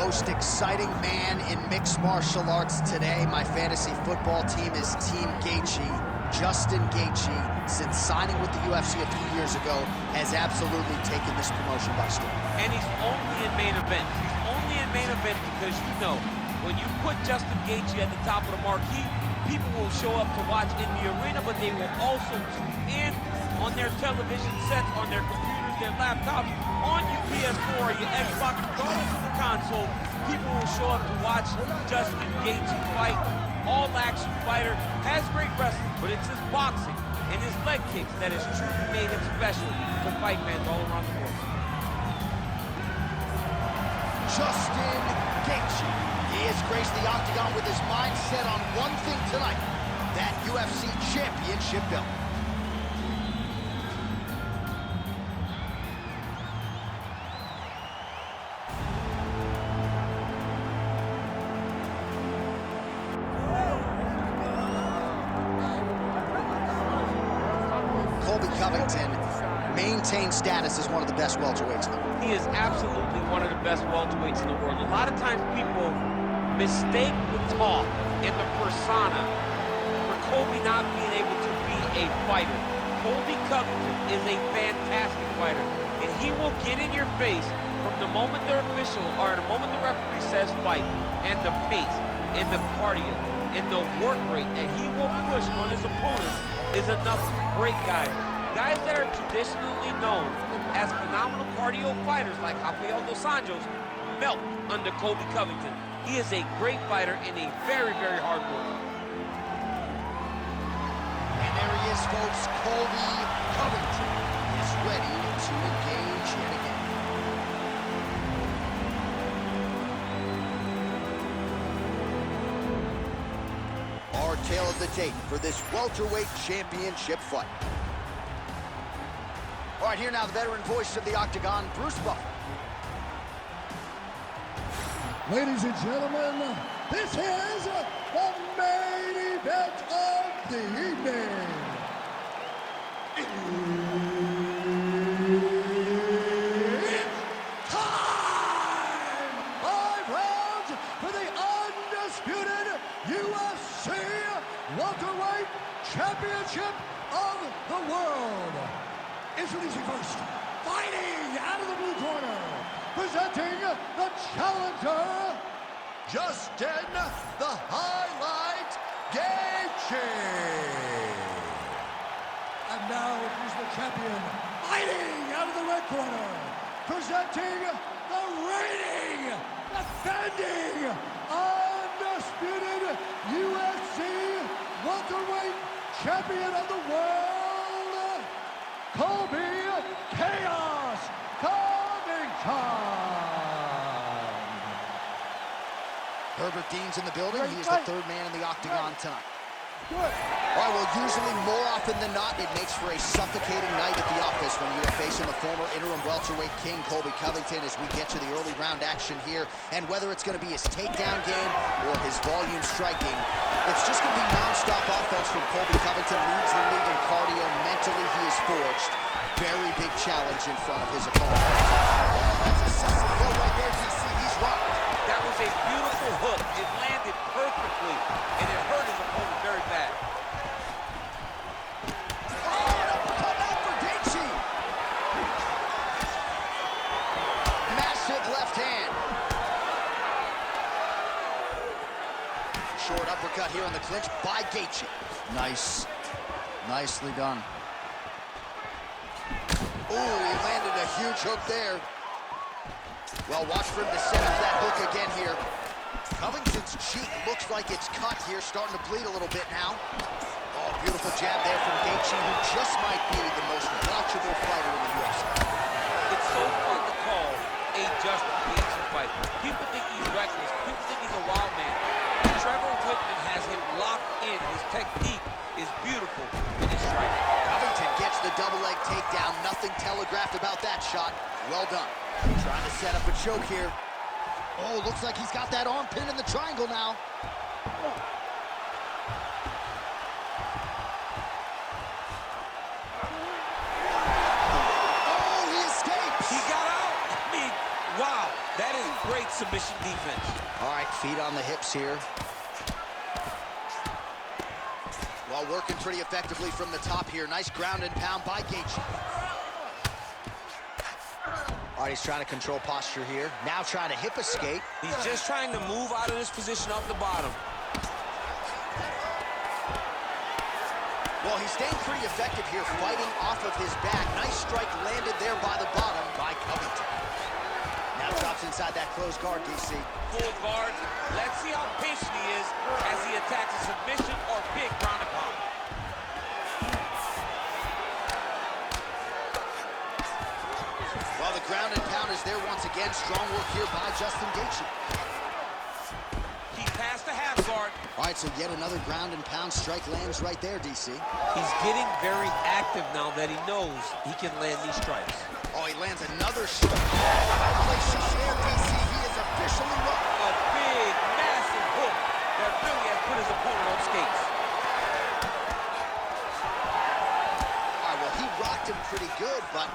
most exciting man in mixed martial arts today. My fantasy football team is Team Gaethje. Justin Gaethje, since signing with the UFC a few years ago, has absolutely taken this promotion by storm. And he's only in main event. He's only in main event because, you know, when you put Justin Gaethje at the top of the marquee, people will show up to watch in the arena, but they will also tune in on their television sets, on their computers, their laptops, on your PS4 or your Xbox, regardless of the console. People will show up to watch Justin Gaethje fight. All-action fighter, has great wrestling, but it's his boxing and his leg kicks that has truly made him special to fight fans all around the world. Justin Gaethje. He has graced the octagon with his mind set on one thing tonight, that UFC championship belt. Colby Covington maintains status as one of the best welterweights in the world. He is absolutely one of the best welterweights in the world. A lot of times people mistake the talk and the persona for Colby not being able to be a fighter. Colby Covington is a fantastic fighter, and he will get in your face from the moment the official, or the moment the referee says fight, and the pace, and the cardio, and the work rate, and he will push on his opponents is enough to break guys. Guys that are traditionally known as phenomenal cardio fighters like Rafael dos Anjos melt under Colby Covington. He is a great fighter and a very, very hard worker. And there he is, folks. Colby Covington is ready to engage yet again. Our tale of the tape for this welterweight championship fight. All right, here now the veteran voice of the octagon, Bruce Buffer. Ladies and gentlemen, this is the main event of the evening. It's time! 5 rounds for the undisputed UFC welterweight championship of the world. Introducing first, fighting out of the blue corner, presenting the challenger, Justin the Highlight Gaethje. And now here's the champion, fighting out of the red corner, presenting the reigning, defending, undisputed UFC welterweight champion of the world, Colby Chaos Covington. Herbert Dean's in the building. He is the third man in the octagon tonight. All right, well, usually more often than not, it makes for a suffocating night at the office when you are facing the former interim welterweight king, Colby Covington, as we get to the early round action here. And whether it's going to be his takedown game or his volume striking, it's just going to be non-stop offense from Colby Covington. Leads the league in cardio. Mentally, he is forged. Very big challenge in front of his opponent. That's a sexy blow right there, DC. He's rocked. That was a beautiful hook. It landed perfectly, and it hurt his opponent very bad. Oh, an uppercut out for Gaethje. Massive left hand. Short uppercut here on the clinch by Gaethje. Nice. Nicely done. Ooh, he landed a huge hook there. Well, watch for him to set up that hook again here. Covington's cheek looks like it's cut here, starting to bleed a little bit now. Oh, beautiful jab there from Gaethje, who just might be the most watchable fighter in the UFC. It's so fun to call a Justin Gaethje fight. People think he's reckless. People think he's a wild man. Trevor Whitman has him locked in. His technique is beautiful in his striking. Covington gets the double leg takedown. Nothing telegraphed about that shot. Well done. Trying to set up a choke here. Oh, looks like he's got that arm pin in the triangle now. submission defense. All right, feet on the hips here. Well, working pretty effectively from the top here. Nice ground and pound by Gaethje. All right, he's trying to control posture here. Now trying to hip escape. He's just trying to move out of this position off the bottom. Well, he's staying pretty effective here, fighting off of his back. Nice strike landed there by the bottom by Covington. Now drops inside that closed guard, DC. Full guard. Let's see how patient he is as he attacks a submission or big ground and pound. Well, the ground and pound is there once again. Strong work here by Justin Gaethje. He passed the half guard. All right, so yet another ground and pound strike lands right there, DC. He's getting very active now that he knows he can land these strikes. Oh, he lands another strike. Congratulations there, DC. He is officially rocked. A big, massive hook that really has put his opponent on skates. All right, well, he rocked him pretty good, but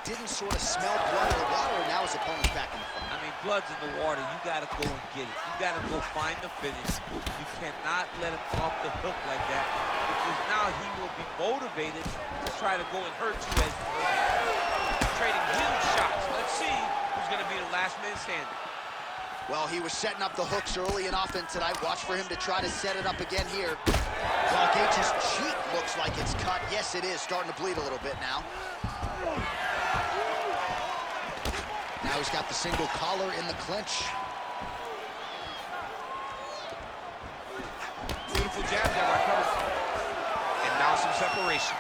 didn't sort of smell blood in the water, and now his opponent's back in the fight. I mean, blood's in the water. You got to go and get it. You got to go find the finish. You cannot let him off the hook like that, because now he will be motivated to try to go and hurt you as trading huge shots. Let's see who's going to be the last man standing. Well, he was setting up the hooks early and often tonight. Watch for him to try to set it up again here. Well, Gaethje's cheek looks like it's cut. Yes, it is. Starting to bleed a little bit now. Now he's got the single collar in the clinch. Beautiful jab there by Covington. And now some separation.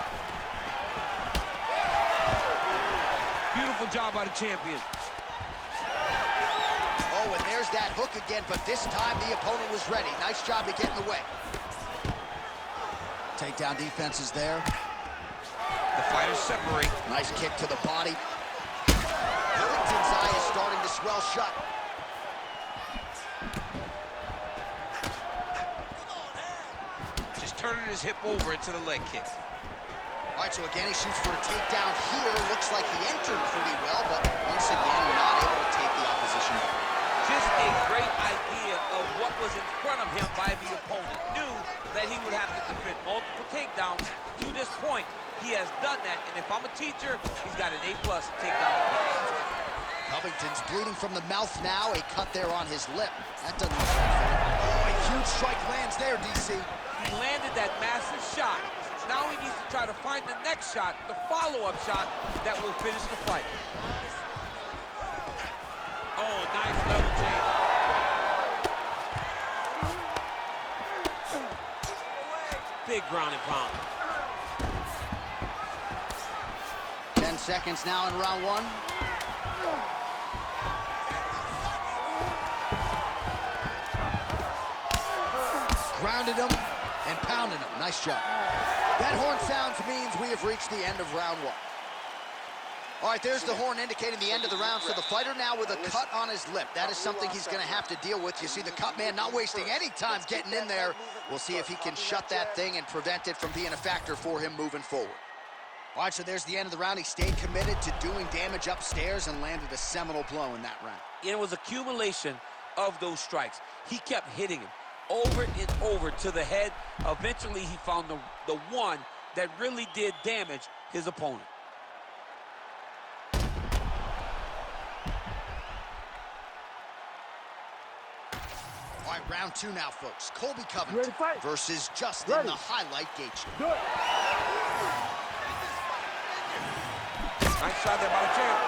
Beautiful job by the champion. Oh, and there's that hook again, but this time the opponent was ready. Nice job to get in the way. Takedown defense is there. The fighters separate. Nice kick to the body. Covington's eye is starting to swell shut. Just turning his hip over into the leg kick. All right, so again, he shoots for a takedown here. Looks like he entered pretty well, but once again, not able to take the opposition. Just a great idea of what was in front of him by the opponent. Knew that he would have to defend multiple takedowns. To this point, he has done that, and if I'm a teacher, he's got an A+ takedown. Covington's bleeding from the mouth now. A cut there on his lip. That doesn't look good. Oh, a huge strike lands there, DC. He landed that massive shot. Now he needs to try to find the next shot, the follow-up shot that will finish the fight. Oh, nice level change. Big ground and pound. 10 seconds now in round one. Grounded him and pounded him. Nice job. That horn sounds means we have reached the end of round one. All right, there's the horn indicating the end of the round. So the fighter now with a cut on his lip. That is something he's going to have to deal with. You see the cut man not wasting any time getting in there. We'll see if he can shut that thing and prevent it from being a factor for him moving forward. All right, so there's the end of the round. He stayed committed to doing damage upstairs and landed a seminal blow in that round. It was accumulation of those strikes. He kept hitting him over and over to the head. Eventually, he found the one that really did damage his opponent. All right, round two now, folks. Colby Covington versus Justin the Highlight Gaethje. Nice shot there by the champ.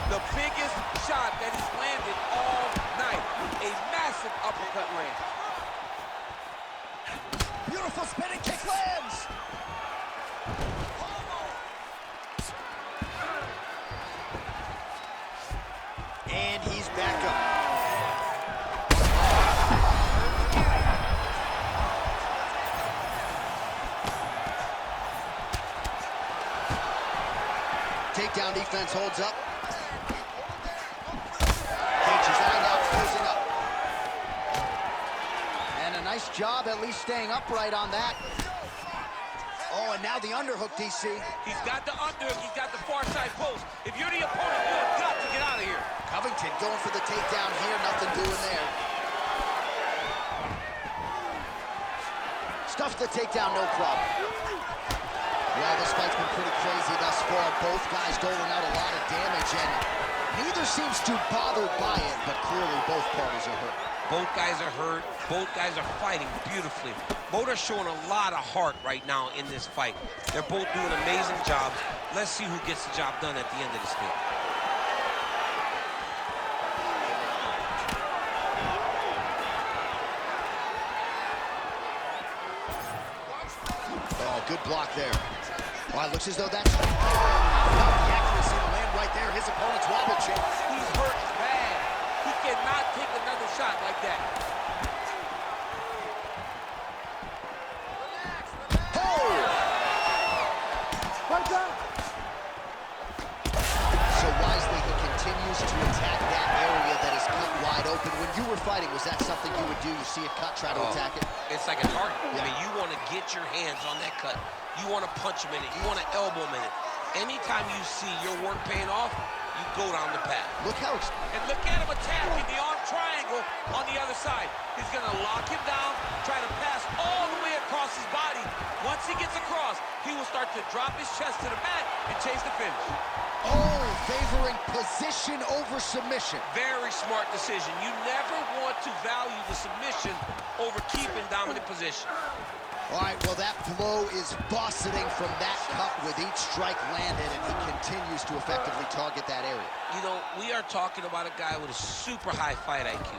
The biggest shot that he's landed all night. A massive uppercut land. Beautiful spinning kick lands. And he's back up. Takedown defense holds up. Gaethje's eye now closing up. And a nice job at least staying upright on that. Oh, and now the underhook, DC. He's got the underhook. He's got the far side post. If you're the opponent, you have got to get out of here. Covington going for the takedown here. Nothing doing there. Stuffed the takedown, no problem. Well, this fight's been pretty crazy thus far. Both guys doling out a lot of damage, and neither seems too bothered by it, but clearly both parties are hurt. Both guys are hurt. Both guys are fighting beautifully. Both are showing a lot of heart right now in this fight. They're both doing amazing jobs. Let's see who gets the job done at the end of this thing. Oh, good block there. Well, it looks as though that's... the accuracy to land right there. His opponent's wobble chin. He's hurt bad. He cannot take another shot like that. So wisely, he continues to attack that area that is cut wide open. When you were fighting, was that something you would do? You see a cut, try to attack it? It's like a target. I mean, you want to get your hands on that cut. You want to punch him in it. You want to elbow him in it. Anytime you see your work paying off, you go down the path. Look how... And look at him attacking the arm triangle on the other side. He's going to lock him down, try to pass all the way across his body. Once he gets across, he will start to drop his chest to the mat and chase the finish. Oh, favoring position over submission. Very smart decision. You never want to value the submission over keeping dominant position. All right, well, that blow is buffeting from that cut with each strike landed, and he continues to effectively target that area. You know, we are talking about a guy with a super high fight IQ.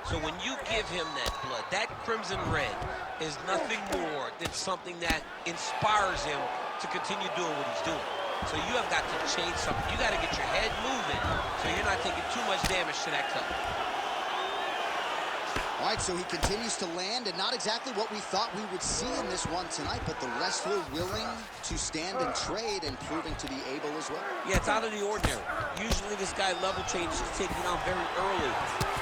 So when you give him that blood, that crimson red is nothing more than something that inspires him to continue doing what he's doing. So you have got to change something. You got to get your head moving so you're not taking too much damage to that cut. All right, so he continues to land, and not exactly what we thought we would see in this one tonight, but the wrestler willing to stand and trade and proving to be able as well. Yeah, it's out of the ordinary. Usually this guy level changes, taking down very early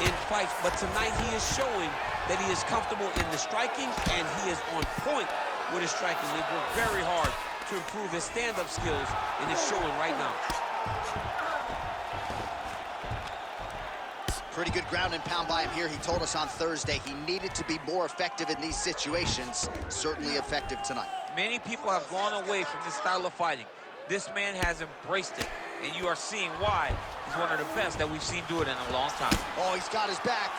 in fights, but tonight he is showing that he is comfortable in the striking, and he is on point with his striking. He's worked very hard to improve his stand-up skills, and it's showing right now. Pretty good ground and pound by him here. He told us on Thursday he needed to be more effective in these situations. Certainly effective tonight. Many people have gone away from this style of fighting. This man has embraced it, and you are seeing why he's one of the best that we've seen do it in a long time. Oh, he's got his back.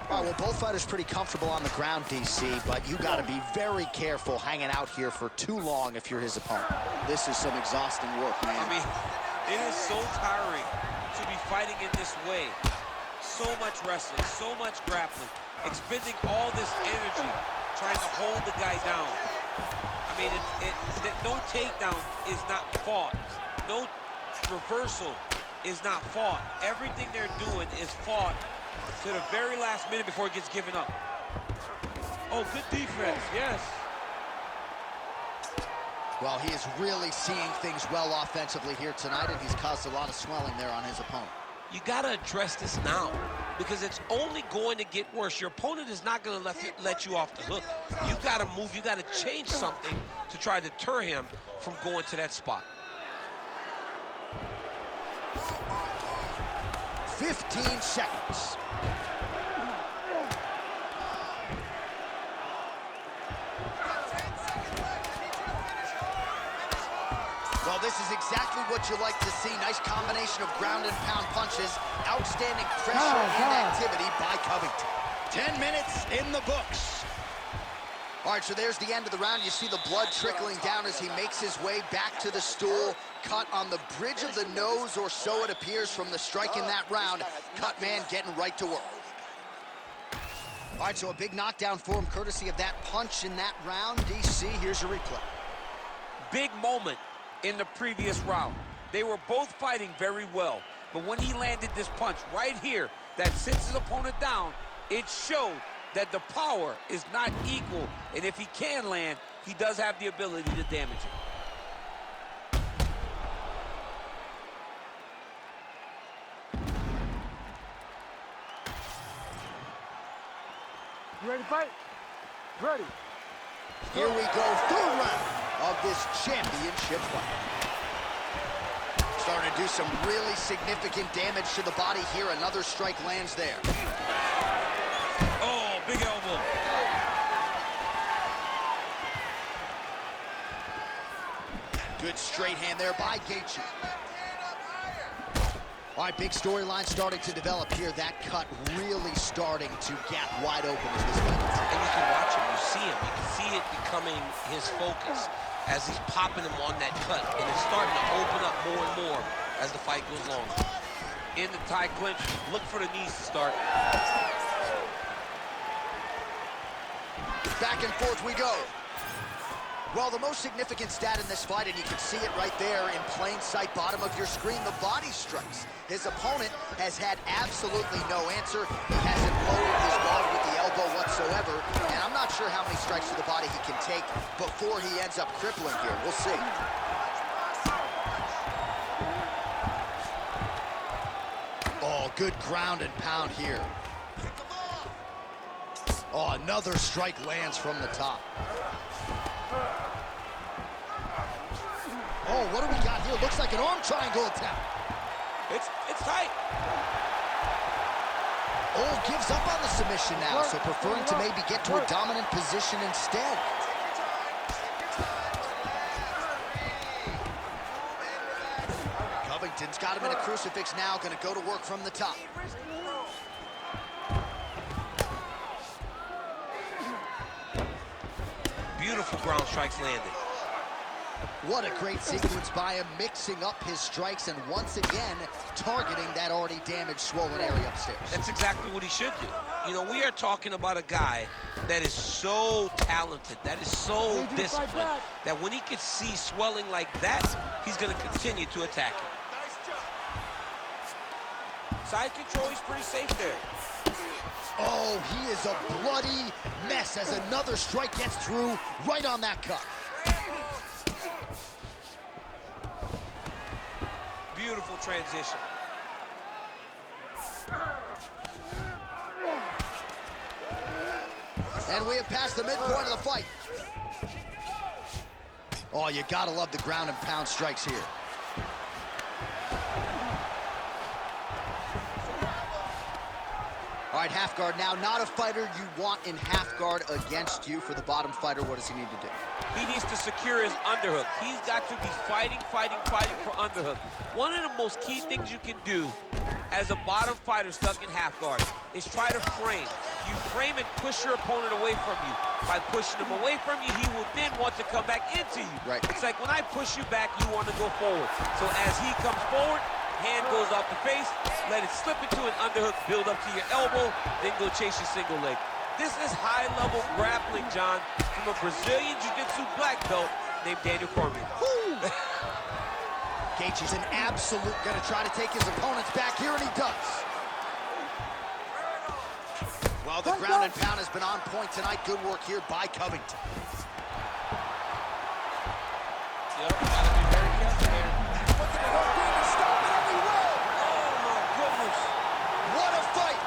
All right, well, both fighters pretty comfortable on the ground, DC, but you got to be very careful hanging out here for too long if you're his opponent. This is some exhausting work, man. I mean, it is so tiring to be fighting in this way. So much wrestling, so much grappling, expending all this energy trying to hold the guy down. I mean, no takedown is not fought. No reversal is not fought. Everything they're doing is fought to the very last minute before it gets given up. Oh, good defense, yes. Well, he is really seeing things well offensively here tonight, and he's caused a lot of swelling there on his opponent. You got to address this now, because it's only going to get worse. Your opponent is not going to let you off the hook. You got to move. You got to change something to try to deter him from going to that spot. 15 seconds. Well, this is exactly what you like to see. Nice combination of ground and pound punches. Outstanding pressure and activity by Covington. 10 minutes in the books. All right, so there's the end of the round. You see the blood trickling down as he makes his way back to the stool. Cut on the bridge of the nose, or so it appears from the strike in that round. Cut man getting right to work. All right, so a big knockdown for him, courtesy of that punch in that round. DC, here's your replay. Big moment in the previous round. They were both fighting very well, but when he landed this punch right here that sits his opponent down, it showed that the power is not equal, and if he can land, he does have the ability to damage it. ready to fight? Ready. Here we go, third round of this championship fight. Starting to do some really significant damage to the body here. Another strike lands there. Oh, big elbow. Good straight hand there by Gaethje. All right, big storyline starting to develop here. That cut really starting to gap wide open as this fight. And you can watch him, you see him. You can see it becoming his focus as he's popping him on that cut. And it's starting to open up more and more as the fight goes longer. In the tie clinch, look for the knees to start. Back and forth we go. Well, the most significant stat in this fight, and you can see it right there in plain sight, bottom of your screen, the body strikes. His opponent has had absolutely no answer. He hasn't lowered his guard with the elbow whatsoever, and I'm not sure how many strikes to the body he can take before he ends up crippling here. We'll see. Oh, good ground and pound here. Oh, another strike lands from the top. Oh, what do we got here? Looks like an arm triangle attack. It's tight. Oh, gives up on the submission now, so preferring to maybe get to a dominant position instead. Covington's got him in a crucifix now, gonna go to work from the top. Beautiful ground strikes landed. What a great sequence by him, mixing up his strikes and once again targeting that already damaged, swollen area upstairs. That's exactly what he should do. You know, we are talking about a guy that is so talented, that is so disciplined, that when he can see swelling like that, he's going to continue to attack it. Side control, he's pretty safe there. Oh, he is a bloody mess as another strike gets through right on that cut. Beautiful transition. And we have passed the midpoint of the fight. Oh, you gotta love the ground and pound strikes here. All right, half guard now. Not a fighter you want in half guard against you. For the bottom fighter, what does he need to do? He needs to secure his underhook. He's got to be fighting for underhook. One of the most key things you can do as a bottom fighter stuck in half guard is try to frame. You frame and push your opponent away from you. By pushing him away from you, he will then want to come back into you. Right. It's like when I push you back, you want to go forward. So as he comes forward, hand goes off the face, let it slip into an underhook, build up to your elbow, then go chase your single leg. This is high-level grappling, John, from a Brazilian Jiu-Jitsu black belt named Daniel Cormier. Gaethje's an absolute gonna try to take his opponents back here, and he does. Well, the ground and pound has been on point tonight. Good work here by Covington. Yep, gotta be very careful here. What a fight!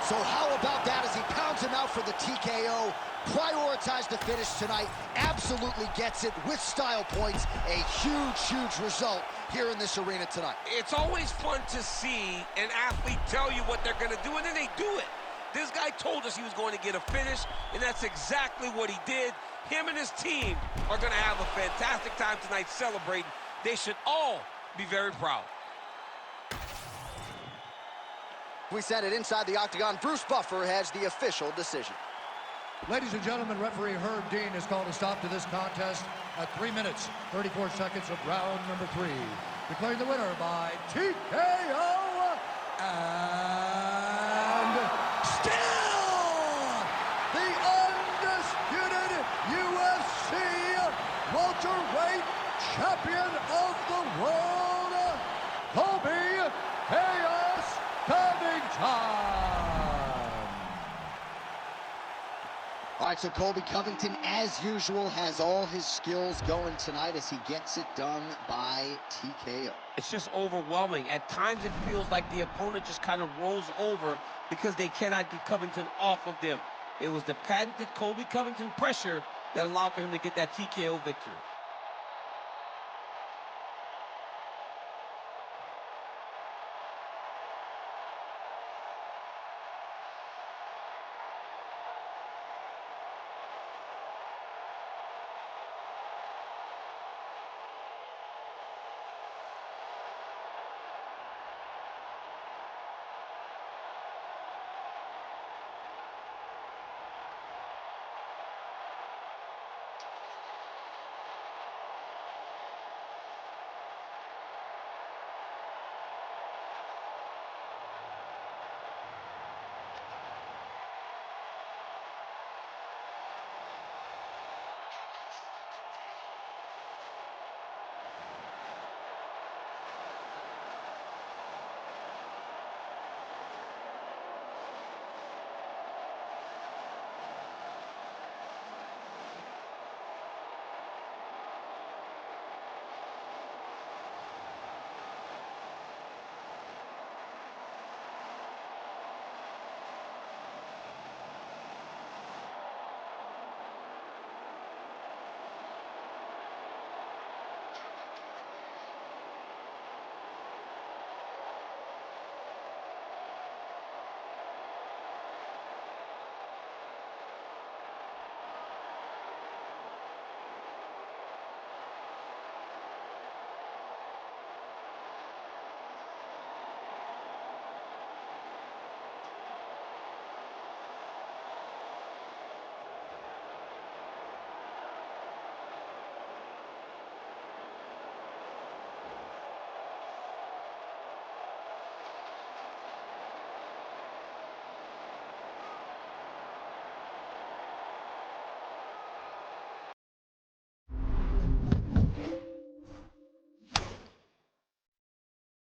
So how about that as he pounds him out for the TKO? Prioritized the finish tonight. Absolutely gets it with style points. A huge, huge result here in this arena tonight. It's always fun to see an athlete tell you what they're going to do, and then they do it. This guy told us he was going to get a finish, and that's exactly what he did. Him and his team are going to have a fantastic time tonight celebrating. They should all be very proud. We send it inside the octagon. Bruce Buffer has the official decision. Ladies and gentlemen, referee Herb Dean has called a stop to this contest at 3 minutes, 34 seconds of round number 3. Declaring the winner by TKO and still the undisputed UFC welterweight champion of the world, Colby Covington. All right, right, so Colby Covington, as usual, has all his skills going tonight as he gets it done by TKO. It's just overwhelming. At times it feels like the opponent just kind of rolls over because they cannot get Covington off of them. It was the patented Colby Covington pressure that allowed for him to get that TKO victory.